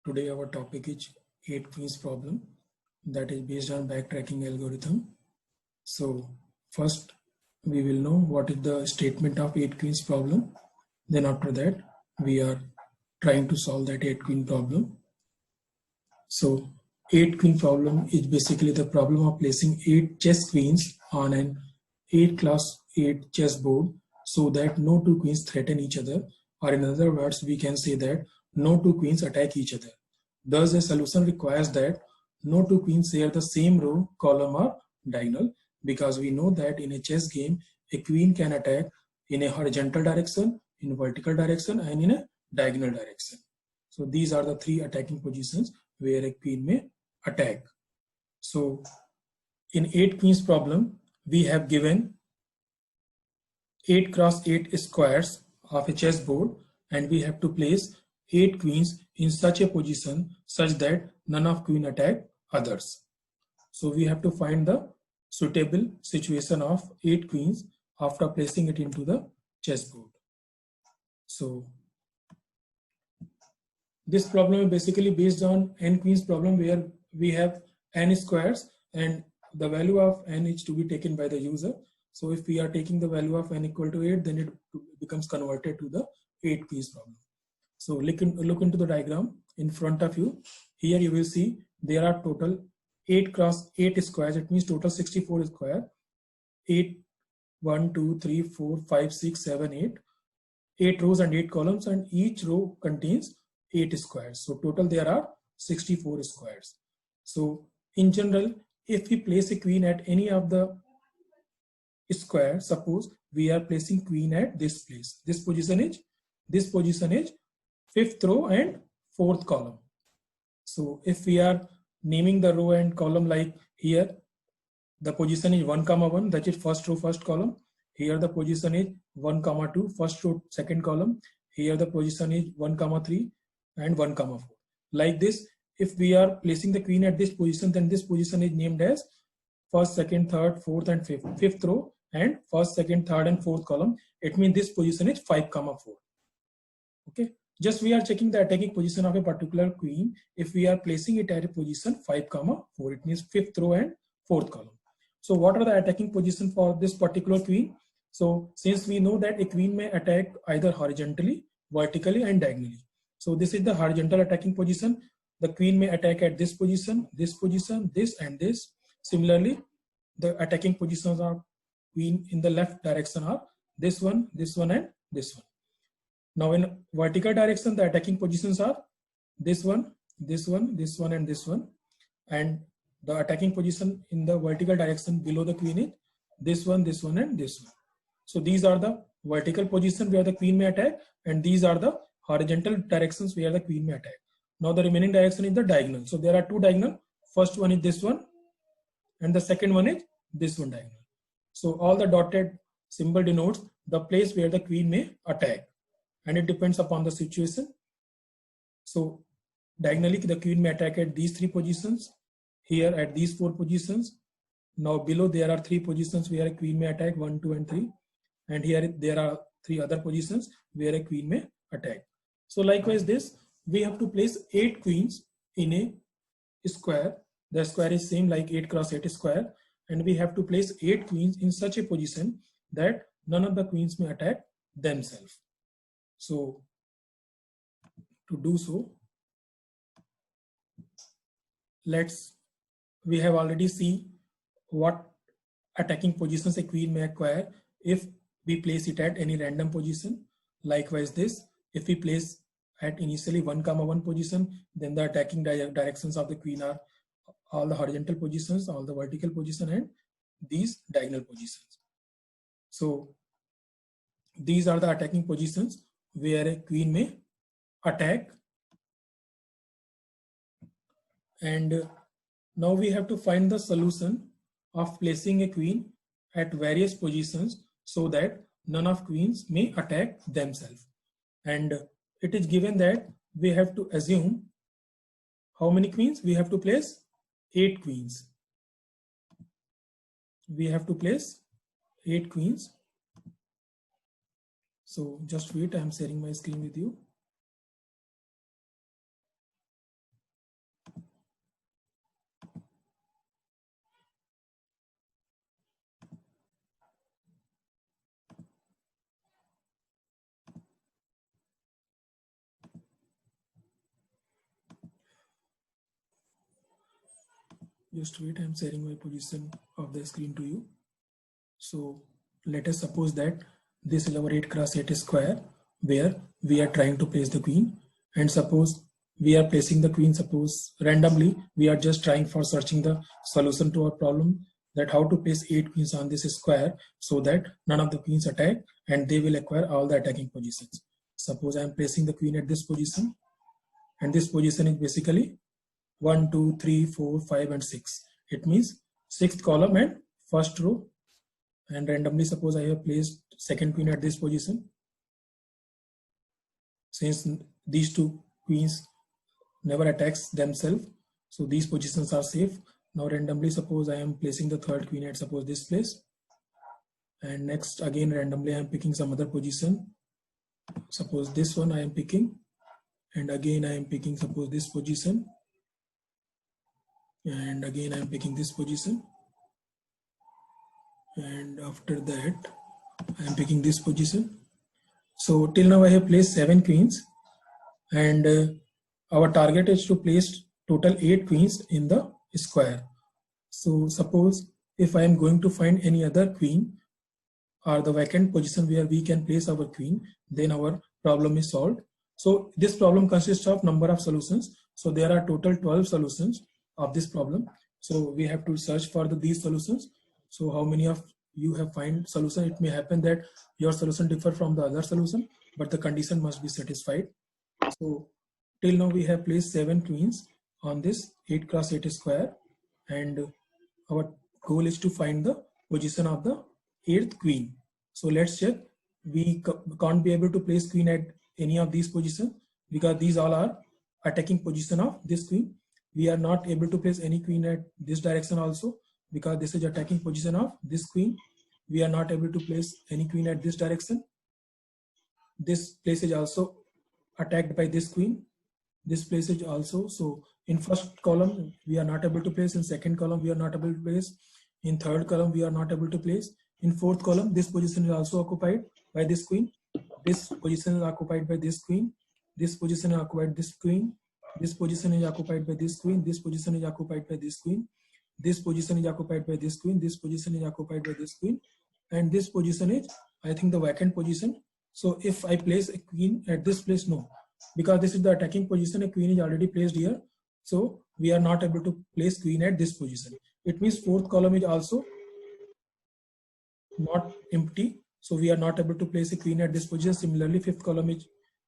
Today our topic is 8 queens problem that is based on backtracking algorithm. So first we will know what is the statement of 8 queens problem. Then after that we are trying to solve that 8 queen problem. So 8 queen problem is basically the problem of placing 8 chess queens on an 8 class 8 chess board so that no two queens threaten each other, or in other words we can say that no two queens attack each other. Thus a solution requires that no two queens share the same row, column or diagonal, because we know that in a chess game a queen can attack in a horizontal direction, in a vertical direction and in a diagonal direction. So these are the three attacking positions where a queen may attack. So in 8 queens problem we have given 8 cross 8 squares of a chessboard and we have to place 8 queens in such a position such that none of queen attack others. So we have to find the suitable situation of 8 queens after placing it into the chessboard. So this problem is basically based on n queens problem where we have n squares and the value of n is to be taken by the user. So if we are taking the value of n equal to 8, then it becomes converted to the 8 queens problem. So look into the diagram in front of you. Here you will see there are total 8 cross 8 squares. It means total 64 square. 8, 1, 2, 3, 4, 5, 6, 7, 8. 8 rows and 8 columns, and each row contains 8 squares. So total there are 64 squares. So in general, if we place a queen at any of the square, suppose we are placing queen at this place. This position is 5th row and 4th column. So if we are naming the row and column like here, the position is 1, 1, that is first row, first column. Here the position is 1, 2, first row, second column. Here the position is 1, 3 and 1, 4. Like this, if we are placing the queen at this position, then this position is named as first, second, third, fourth and fifth row, and first, second, third and fourth column. It means this position is 5, 4. Okay, just we are checking the attacking position of a particular queen. If we are placing it at a position 5, 4, it means 5th row and 4th column. So what are the attacking position for this particular queen? So since we know that a queen may attack either horizontally, vertically and diagonally. So this is the horizontal attacking position. The queen may attack at this position, this and this. Similarly, the attacking positions of queen in the left direction are this one and this one. Now in vertical direction, the attacking positions are this one and this one. And the attacking position in the vertical direction below the queen is this one and this one. So these are the vertical position where the queen may attack, and these are the horizontal directions where the queen may attack. Now the remaining direction is the diagonal. So there are two diagonal. First one is this one and the second one is this one diagonal. So all the dotted symbol denotes the place where the queen may attack, and it depends upon the situation. So diagonally the queen may attack at these 3 positions, here at these 4 positions. Now below there are 3 positions where a queen may attack, 1, 2 and 3, and here there are 3 other positions where a queen may attack. So likewise this, we have to place 8 queens in a square. The square is same like 8 cross 8 square, and we have to place 8 queens in such a position that none of the queens may attack themselves. So to do so, we have already seen what attacking positions a queen may acquire if we place it at any random position. Likewise this, if we place at initially 1, 1 position, then the attacking directions of the queen are all the horizontal positions, all the vertical position and these diagonal positions. So these are the attacking positions where a queen may attack. And now we have to find the solution of placing a queen at various positions so that none of queens may attack themselves. And it is given that we have to assume how many queens? We have to place 8 queens. We have to place 8 queens. So just wait, I am sharing my screen with you. Just wait, I'm sharing my position of the screen to you. So let us suppose that this is our 8x8 square where we are trying to place the queen, and suppose we are placing the queen, suppose randomly we are just trying for searching the solution to our problem, that how to place 8 queens on this square so that none of the queens attack and they will acquire all the attacking positions. Suppose I am placing the queen at this position, and this position is basically 1, 2, 3, 4, 5 and 6. It means 6th column and first row. And randomly suppose I have placed second queen at this position. Since these two queens never attacks themselves, so these positions are safe. Now randomly suppose I am placing the third queen at suppose this place, and next again randomly I am picking some other position, suppose this one I am picking, and again I am picking suppose this position, and again I am picking this position, and after that I am picking this position. So till now I have placed 7 queens, and our target is to place total 8 queens in the square. So suppose if I am going to find any other queen or the vacant position where we can place our queen, then our problem is solved. So this problem consists of number of solutions. So there are total 12 solutions of this problem. So we have to search for these solutions. So how many of you have find solution? It may happen that your solution differ from the other solution, but the condition must be satisfied. So till now we have placed 7 queens on this 8x8 square, and our goal is to find the position of the 8th queen. So let's check. We can't be able to place queen at any of these positions because these all are attacking position of this queen. We are not able to place any queen at this direction also because this is attacking position of this queen. We are not able to place any queen at this direction. This place is also attacked by this queen. This place is also, so in first column we are not able to place, in second column we are not able to place, in third column we are not able to place, in fourth column this position is also occupied by this queen, this position is occupied by this queen, this position is occupied by this queen, this position is occupied by this queen, this position is occupied by this queen, this position is occupied by this queen, this position is occupied by this queen, and this position is I think the vacant position. So if I place a queen at this place, no, because this is the attacking position, a queen is already placed here, so we are not able to place queen at this position. It means fourth column is also not empty, so we are not able to place a queen at this position. Similarly, fifth column is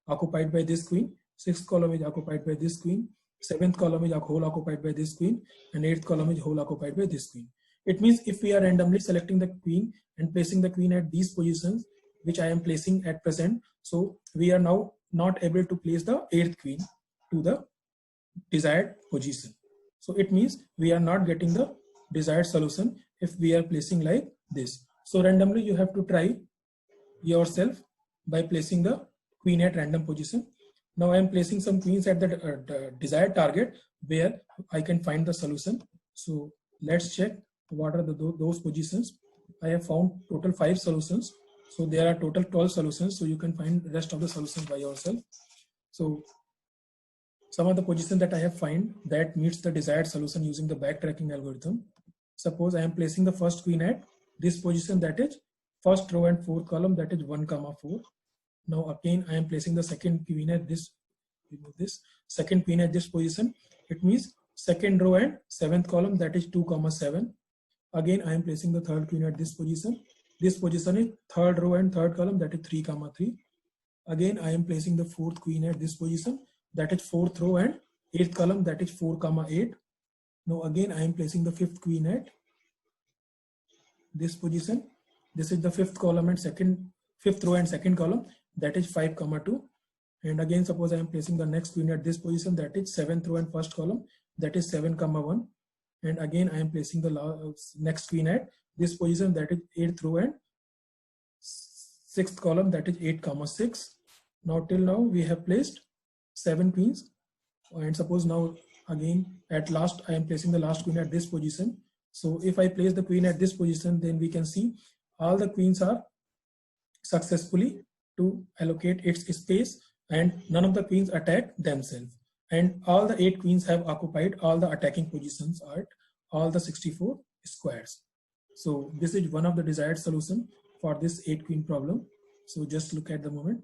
occupied by this queen, sixth column is occupied by this queen, seventh column is whole occupied by this queen, and eighth column is whole occupied by this queen. It means if we are randomly selecting the queen and placing the queen at these positions, which I am placing at present, so we are now not able to place the 8th queen to the desired position. So it means we are not getting the desired solution if we are placing like this. So randomly you have to try yourself by placing the queen at random position. Now I am placing some queens at the desired target where I can find the solution. So let's check what are those positions. I have found total 5 solutions. So there are total 12 solutions. So you can find the rest of the solutions by yourself. So some of the positions that I have find that meets the desired solution using the backtracking algorithm. Suppose I am placing the first queen at this position, that is first row and fourth column, that is 1, 4. Now again I am placing the second queen at this, second queen at this position. It means second row and seventh column, that is 2, 7. Again I am placing the third queen at this position. This position is third row and third column, that is 3, 3. Again I am placing the fourth queen at this position, that is fourth row and eighth column, that is 4, 8. Now again I am placing the fifth queen at this position. This is the fifth column and fifth row and second column, that is 5, 2. And again suppose I am placing the next queen at this position, that is seventh row and first column, that is 7, 1. And again I am placing the next queen at this position, that is 8th row and 6th column, that is 8, 6. Now till now we have placed 7 queens, and suppose now again at last I am placing the last queen at this position. So if I place the queen at this position, then we can see all the queens are successfully to allocate its space and none of the queens attack themselves, and all the 8 queens have occupied all the attacking positions at all the 64 squares. So this is one of the desired solution for this 8 queen problem. So just look at the moment.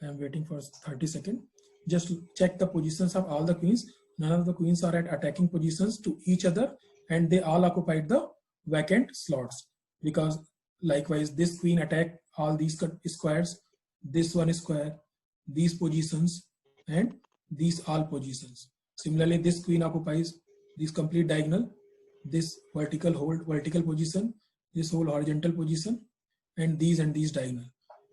I am waiting for 30 seconds. Just check the positions of all the queens. None of the queens are at attacking positions to each other, and they all occupied the vacant slots, because likewise this queen attack all these squares, this one square, these positions, and these all positions. Similarly, this queen occupies this complete diagonal, this vertical position, this whole horizontal position, and these diagonal.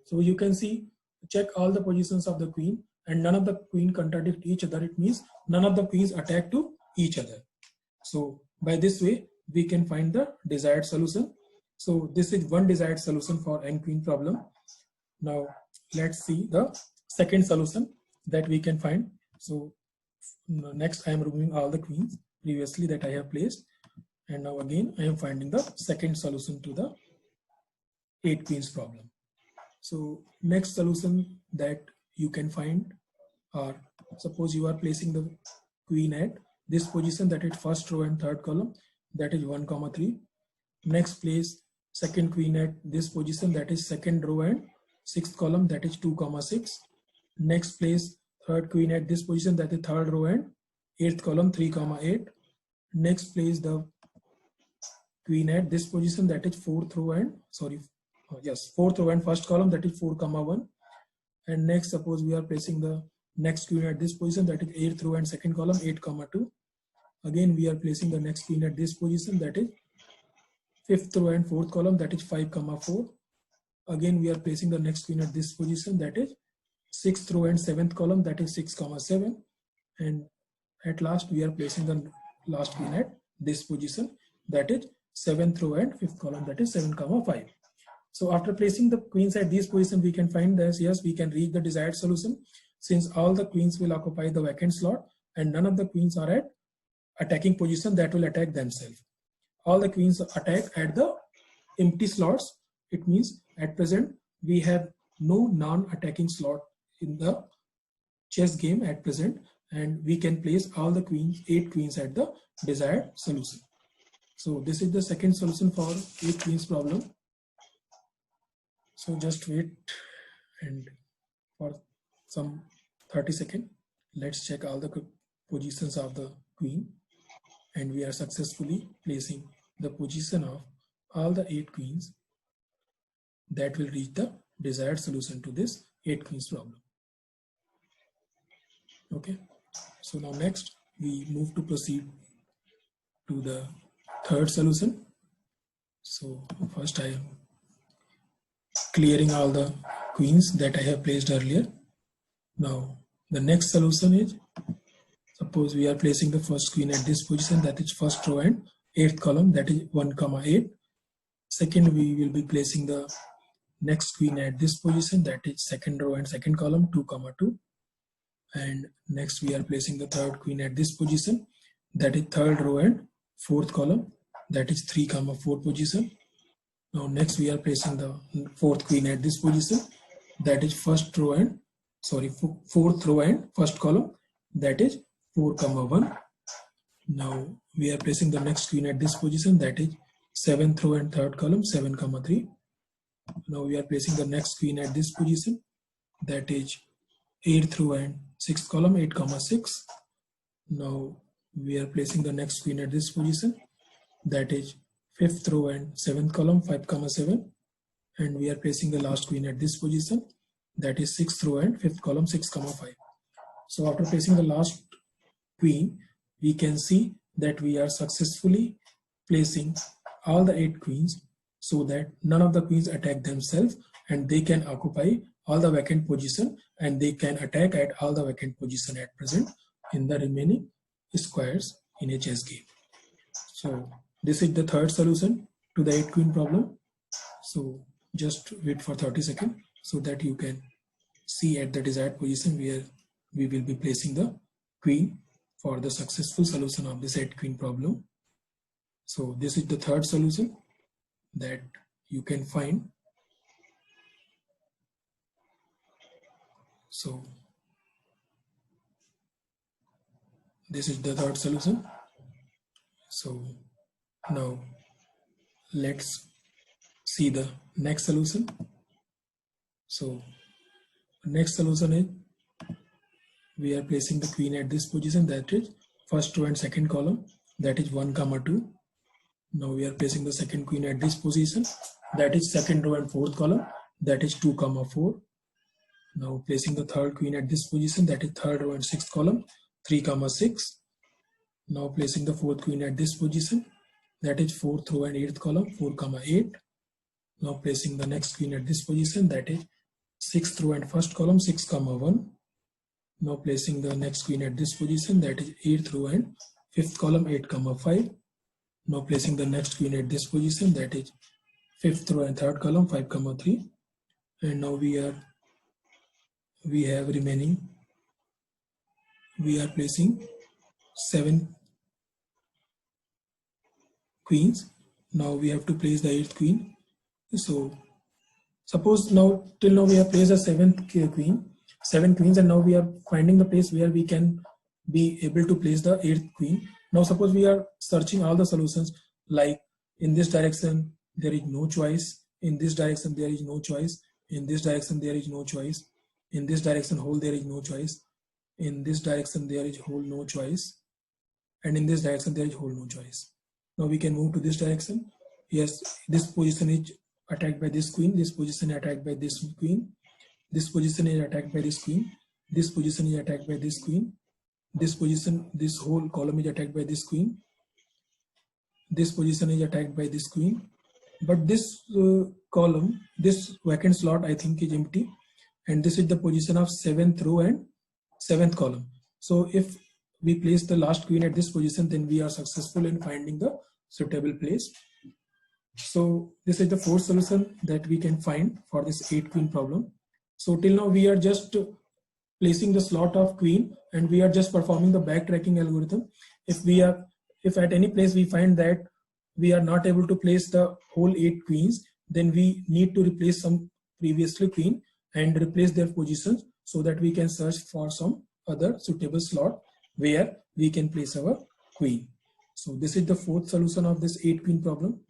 So you can see, check all the positions of the queen, and none of the queen contradict each other. It means none of the queens attack to each other. So by this way, we can find the desired solution. So this is one desired solution for n queen problem. Now let's see the second solution that we can find. So next I am removing all the queens previously that I have placed, and now again I am finding the second solution to the 8 queens problem. So next solution that you can find are, suppose you are placing the queen at this position, that is first row and third column, that is 1, 3. Next place second queen at this position, that is second row and sixth column, that is 2, 6. Next place third queen at this position, that is third row and eighth column, 3, 8. Next place the queen at this position, that is fourth row and first column, that is 4, 1. And next, suppose we are placing the next queen at this position, that is eighth row and second column, 8, 2. Again we are placing the next queen at this position, that is fifth row and fourth column, that is 5, 4. Again we are placing the next queen at this position, that is sixth row and seventh column, that is 6, 7. And at last we are placing the last queen at this position, that is seventh row and fifth column, that is 7, 5. So after placing the queens at these positions, we can find that yes, we can reach the desired solution, since all the queens will occupy the vacant slot and none of the queens are at attacking position that will attack themselves. All the queens attack at the empty slots. It means at present we have no non-attacking slot in the chess game at present, and we can place all the queens, 8 queens, at the desired solution. So this is the second solution for 8 queens problem. So just wait and for some 30 seconds. Let's check all the positions of the queen, and we are successfully placing the position of all the 8 queens that will reach the desired solution to this 8 queens problem. Okay, so now next we move to proceed to the third solution. So first I am clearing all the queens that I have placed earlier. Now the next solution is, suppose we are placing the first queen at this position, that is first row and eighth column, that is 1, 8. Second, we will be placing the next queen at this position, that is second row and second column, 2, 2. And next we are placing the third queen at this position, that is third row and fourth column, that is 3, 4 position. Now next we are placing the fourth queen at this position, that is fourth row and first column, that is 4, 1. Now we are placing the next queen at this position, that is seventh row and third column, 7, 3. Now we are placing the next queen at this position, that is eighth row and sixth column, 8, 6. Now we are placing the next queen at this position, that is fifth row and seventh column, 5, 7. And we are placing the last queen at this position, that is sixth row and fifth column, 6, 5. So after placing the last queen, we can see that we are successfully placing all the 8 queens so that none of the queens attack themselves, and they can occupy all the vacant position, and they can attack at all the vacant position at present in the remaining squares in a chess game. So this is the third solution to the 8 queen problem. So just wait for 30 seconds so that you can see at the desired position where we will be placing the queen for the successful solution of this 8 queen problem. So this is the third solution that you can find. So this is the third solution. So Now let's see the next solution. So next solution is we are placing the queen at this position, that is first row and second column, that is 1, 2. Now we are placing the second queen at this position, that is second row and fourth column, that is 2, 4. Now placing the third queen at this position, that is third row and sixth column, 3, 6. Now placing the fourth queen at this position, that is fourth row and eighth column, 4, 8. Now placing the next queen at this position, that is sixth row and first column, 6, 1. Now placing the next queen at this position, that is eighth row and fifth column, 8, 5. Now placing the next queen at this position, that is fifth row and third column, 5, 3. And now we are placing 7 queens. Now we have to place the 8th queen. So suppose now till now we have placed a 7th queen, 7 queens, and now we are finding the place where we can be able to place the 8th queen. Now suppose we are searching all the solutions, like in this direction there is no choice, in this direction there is no choice, in this direction there is no choice, in this direction whole there is no choice, in this direction there is whole no choice, and in this direction there is whole no choice. Now we can move to this direction. Yes, this position is attacked by this queen, this position is attacked by this queen, this position is attacked by this queen, this position is attacked by this queen, this position, this whole column is attacked by this queen, this position is attacked by this queen, but this column, this vacant slot I think is empty, and this is the position of 7th row and 7th column. So if we place the last queen at this position, then we are successful in finding the suitable place. So this is the fourth solution that we can find for this 8 queen problem. So till now we are just placing the slot of queen and we are just performing the backtracking algorithm. If at any place we find that we are not able to place the whole 8 queens, then we need to replace some previously queen and replace their positions so that we can search for some other suitable slot where we can place our queen. So this is the fourth solution of this 8 queen problem.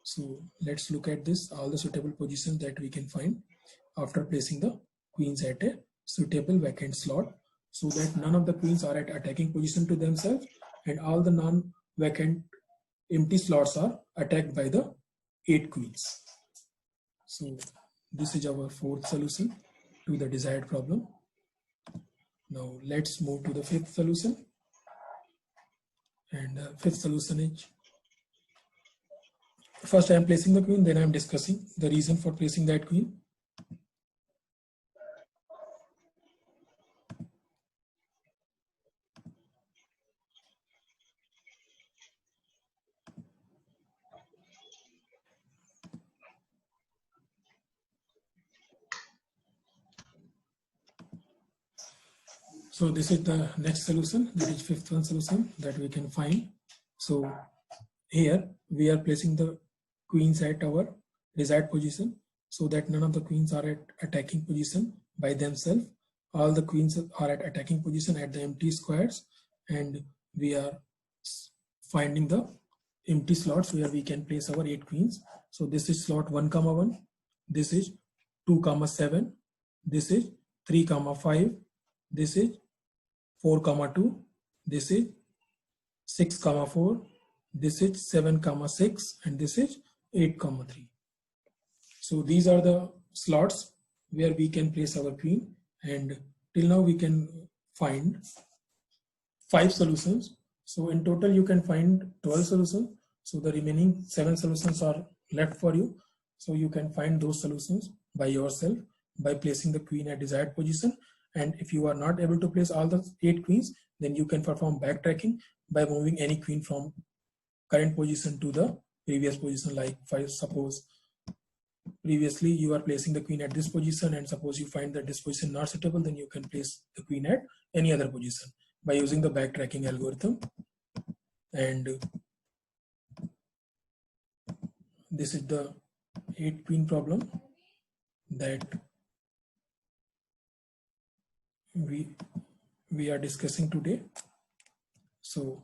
So let's look at this, all the suitable positions that we can find after placing the queens at a suitable vacant slot, so that none of the queens are at attacking position to themselves and all the non-vacant empty slots are attacked by the 8 queens. So this is our fourth solution to the desired problem. Now let's move to the fifth solution. And fifth solution is, first I am placing the queen, then I am discussing the reason for placing that queen. So this is the next solution, that is fifth one solution that we can find. So here we are placing the queens at our desired position so that none of the queens are at attacking position by themselves. All the queens are at attacking position at the empty squares, and we are finding the empty slots where we can place our 8 queens. So this is slot 1, 1, this is 2, 7, this is 3, 5, this is 4, 2, this is 6, 4, this is 7, 6, and this is 8, 3. So these are the slots where we can place our queen, and till now we can find 5 solutions. So in total you can find 12 solutions. So the remaining 7 solutions are left for you. So you can find those solutions by yourself by placing the queen at desired position. And if you are not able to place all the 8 queens, then you can perform backtracking by moving any queen from current position to the previous position. Like suppose previously you are placing the queen at this position, and suppose you find that this position not suitable, then you can place the queen at any other position by using the backtracking algorithm. And this is the 8 queen problem that we are discussing today. So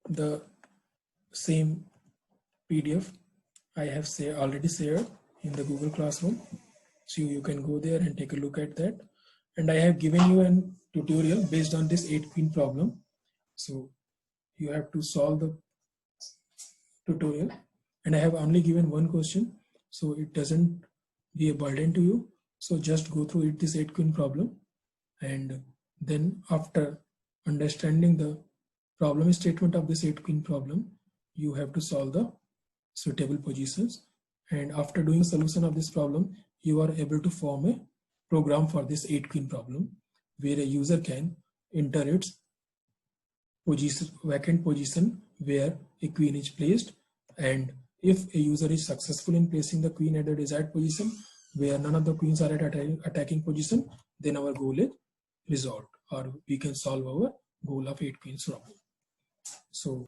the same PDF I have already shared in the Google Classroom. So you can go there and take a look at that. And I have given you a tutorial based on this 8-queen problem. So you have to solve the tutorial, and I have only given one question, so it doesn't be a burden to you. So just go through this 8-queen problem, and then after understanding the problem statement of this 8-queen problem, you have to solve the suitable positions. And after doing solution of this problem, you are able to form a program for this 8-queen problem, where a user can enter its vacant position where a queen is placed, and if a user is successful in placing the queen at the desired position where none of the queens are at attacking position, then our goal is resolved, or we can solve our goal of 8 queens problem. So